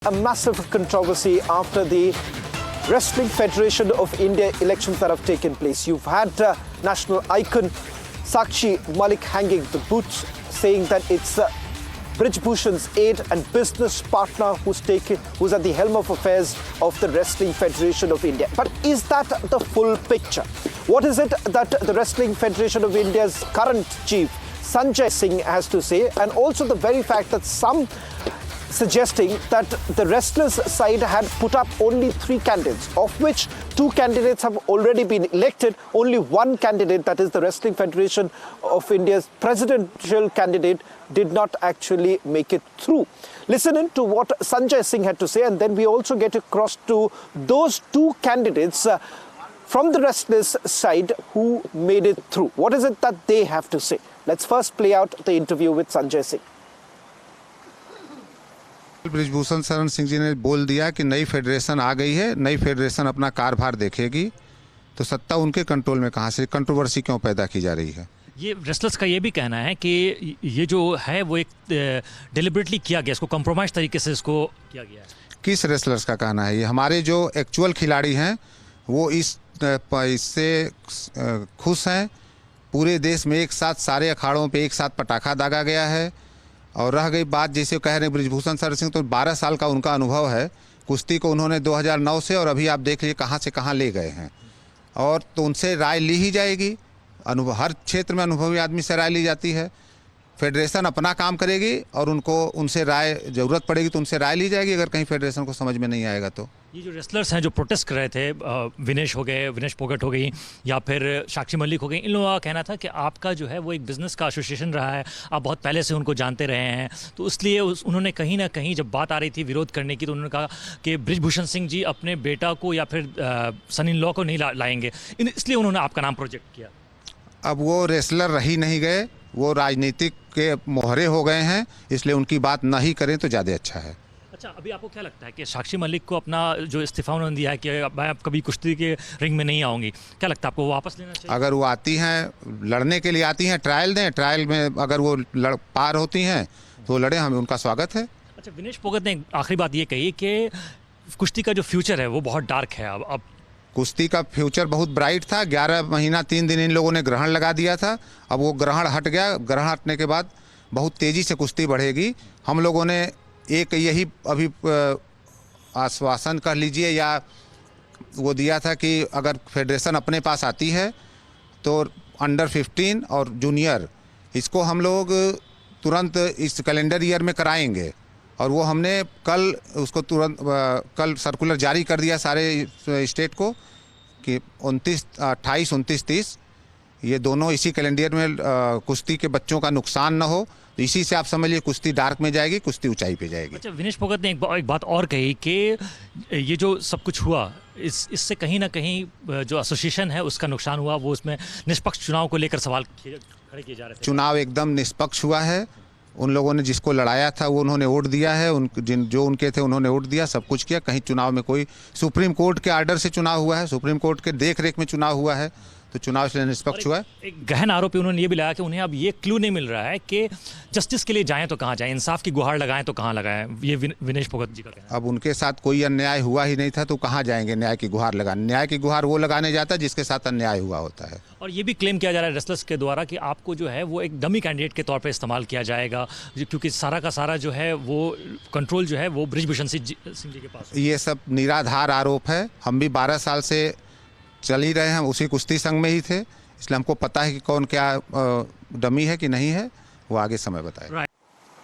A massive controversy after the Wrestling Federation of India elections that have taken place. You've had national icon Sakshi Malik hanging the boots, saying that it's Brij Bhushan's aide and business partner who's at the helm of affairs of the Wrestling Federation of India. But is that the full picture? What is it that the Wrestling Federation of India's current chief, Sanjay Singh, has to say? And also the very fact that some suggesting that the wrestlers' side had put up only 3 candidates, of which 2 candidates have already been elected. Only 1 candidate, that is the Wrestling Federation of India's presidential candidate, did not actually make it through. Listen in to what Sanjay Singh had to say, and then we also get across to those 2 candidates from the wrestlers' side who made it through. What is it that they have to say? Let's first play out the interview with Sanjay Singh. Brijbhushan Sharan Singh ji ने बोल दिया कि नई federation आ गई है, नई federation अपना कार्यभार देखेगी, तो सत्ता उनके कंट्रोल में कहाँ से? कंट्रोवर्सी क्यों पैदा की जा रही है? ये रेसलर्स का ये भी कहना है कि ये जो है वो एक डिलिबरेटली किया गया, इसको कॉम्प्रोमाइज तरीके से इसको किया गया है। किस रेसलर्स का कहना है? ये हमारे जो एक्चुअल खिलाड़ी हैं वो इससे खुश हैं। पूरे देश में एक साथ सारे अखाड़ों पे एक साथ पटाखा दागा गया है। और रह गई बात, जैसे कह रहे हैं ब्रिजभूषण शरण सिंह, तो 12 साल का उनका अनुभव है। कुश्ती को उन्होंने 2009 से और अभी आप देख लीजिए कहाँ से कहाँ ले गए हैं। और तो उनसे राय ली ही जाएगी। अनुभव, हर क्षेत्र में अनुभवी आदमी से राय ली जाती है। फेडरेशन अपना काम करेगी और उनसे राय ज़रूरत पड़ेगी तो उनसे राय ली जाएगी, अगर कहीं फेडरेशन को समझ में नहीं आएगा तो। ये जो रेसलर्स हैं जो प्रोटेस्ट कर रहे थे, विनेश हो गए, विनेश फोगट हो गई या फिर साक्षी मलिक हो गई, इन लोगों का कहना था कि आपका जो है वो एक बिज़नेस का एसोसिएशन रहा है, आप बहुत पहले से उनको जानते रहे हैं, तो इसलिए उन्होंने कहीं ना कहीं जब बात आ रही थी विरोध करने की तो उन्होंने कहा कि ब्रिजभूषण सिंह जी अपने बेटा को या फिर सन इन लॉ को नहीं लाएंगे, इसलिए उन्होंने आपका नाम प्रोजेक्ट किया। अब वो रेसलर रही नहीं गए, वो राजनीतिक के मोहरे हो गए हैं, इसलिए उनकी बात ना ही करें तो ज़्यादा अच्छा है। अच्छा, अभी आपको क्या लगता है कि साक्षी मलिक को अपना जो इस्तीफा उन्होंने दिया है कि मैं अब कभी कुश्ती के रिंग में नहीं आऊँगी, क्या लगता है आपको वो वापस लेना चाहिए? अगर वो आती हैं, लड़ने के लिए आती हैं, ट्रायल दें, ट्रायल में अगर वो पार होती हैं तो लड़े, हमें उनका स्वागत है। अच्छा, विनेश फोगट ने आखिरी बात ये कही कि कुश्ती का जो फ्यूचर है वो बहुत डार्क है। अब कुश्ती का फ्यूचर बहुत ब्राइट था। 11 महीना 3 दिन इन लोगों ने ग्रहण लगा दिया था, अब वो ग्रहण हट गया। ग्रहण हटने के बाद बहुत तेज़ी से कुश्ती बढ़ेगी। हम लोगों ने एक यही अभी आश्वासन कर लीजिए या वो दिया था कि अगर फेडरेशन अपने पास आती है तो अंडर 15 और जूनियर इसको हम लोग तुरंत इस कैलेंडर ईयर में कराएंगे। और वो हमने कल उसको तुरंत कल सर्कुलर जारी कर दिया सारे स्टेट को कि 28, 29, 30 ये दोनों इसी कैलेंडर में कुश्ती के बच्चों का नुकसान ना हो, तो इसी से आप समझिए कुश्ती डार्क में जाएगी, कुश्ती ऊंचाई पे जाएगी। अच्छा, विनेश फोगट ने एक बात और कही कि ये जो सब कुछ हुआ इससे कहीं ना कहीं जो एसोसिएशन है उसका नुकसान हुआ। वो उसमें निष्पक्ष चुनाव को लेकर सवाल खड़े किए जा रहे थे। चुनाव एकदम निष्पक्ष हुआ है। उन लोगों ने जिसको लड़ाया था वो उन्होंने वोट दिया है, जो उनके थे उन्होंने वोट दिया, सब कुछ किया। कहीं चुनाव में कोई सुप्रीम कोर्ट के आर्डर से चुनाव हुआ है, सुप्रीम कोर्ट के देख रेख में चुनाव हुआ है, तो चुनाव से निष्पक्ष हुआ है। एक गहन आरोप उन्होंने ये भी लगाया कि उन्हें अब ये क्लू नहीं मिल रहा है कि जस्टिस के लिए जाएं तो कहाँ जाएं, इंसाफ की गुहार लगाएं तो कहाँ लगाएं। ये विनेश फोगट जी का कहना है। अब उनके साथ कोई अन्याय हुआ ही नहीं था तो कहाँ जाएंगे न्याय की गुहार लगाने? न्याय की गुहार वो लगाने जाता है जिसके साथ अन्याय हुआ होता है। और ये भी क्लेम किया जा रहा है रेसलर्स के द्वारा कि आपको जो है वो एक डमी कैंडिडेट के तौर पे इस्तेमाल किया जाएगा, क्योंकि सारा का सारा जो है वो कंट्रोल जो है वो ब्रिजभूषण सिंह जी के पास। ये सब निराधार आरोप है। हम भी 12 साल से चल ही रहे हैं, उसी कुश्ती संघ में ही थे, इसलिए हमको पता है कि कौन क्या डमी है कि नहीं है, वो आगे समय बताएगा।